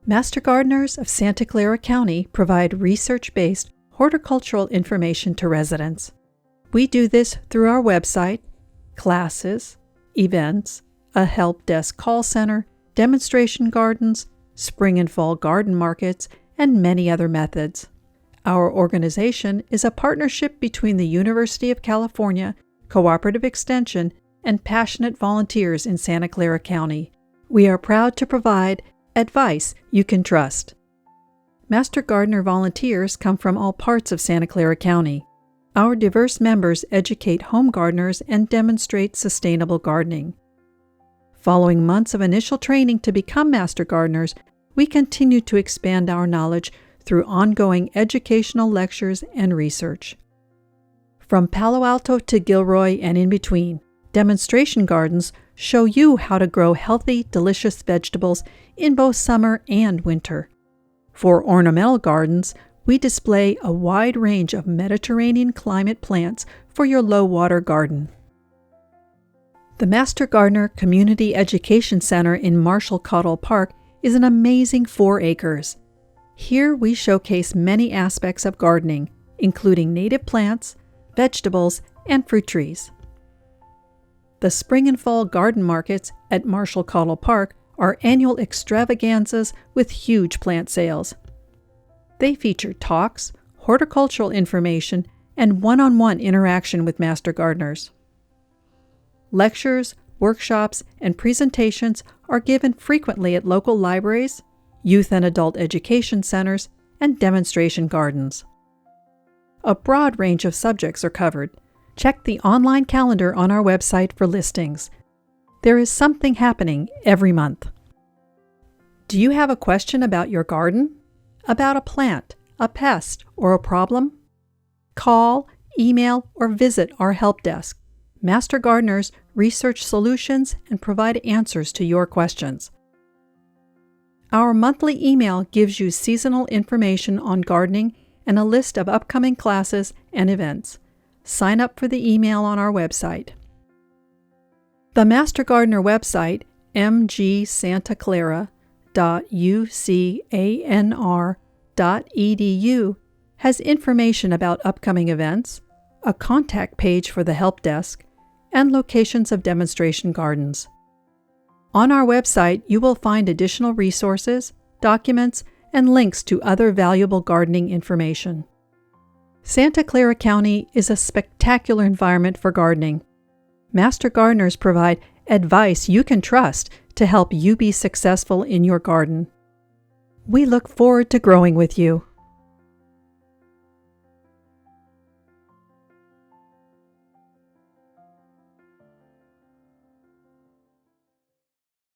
Master Gardeners of Santa Clara County provide research-based horticultural information to residents. We do this through our website, classes, events, a help desk call center, demonstration gardens, spring and fall garden markets, and many other methods. Our organization is a partnership between the University of California, Cooperative Extension, and passionate volunteers in Santa Clara County. We are proud to provide advice you can trust. Master Gardener volunteers come from all parts of Santa Clara County. Our diverse members educate home gardeners and demonstrate sustainable gardening. Following months of initial training to become Master Gardeners, we continue to expand our knowledge through ongoing educational lectures and research. From Palo Alto to Gilroy and in between, demonstration gardens show you how to grow healthy, delicious vegetables in both summer and winter. For ornamental gardens, we display a wide range of Mediterranean climate plants for your low-water garden. The Master Gardener Community Education Center in Marshall Cottle Park is an amazing 4 acres. Here we showcase many aspects of gardening, including native plants, vegetables, and fruit trees. The spring and fall garden markets at Marshall Cottle Park are annual extravaganzas with huge plant sales. They feature talks, horticultural information, and one-on-one interaction with Master Gardeners. Lectures, workshops, and presentations are given frequently at local libraries, youth and adult education centers, and demonstration gardens. A broad range of subjects are covered. Check the online calendar on our website for listings. There is something happening every month. Do you have a question about your garden? About a plant, a pest, or a problem? Call, email, or visit our help desk. Master Gardeners research solutions and provide answers to your questions. Our monthly email gives you seasonal information on gardening and a list of upcoming classes and events. Sign up for the email on our website. The Master Gardener website, mgsantaclara.ucanr.edu, has information about upcoming events, a contact page for the help desk, and locations of demonstration gardens. On our website, you will find additional resources, documents, and links to other valuable gardening information. Santa Clara County is a spectacular environment for gardening. Master Gardeners provide advice you can trust to help you be successful in your garden. We look forward to growing with you.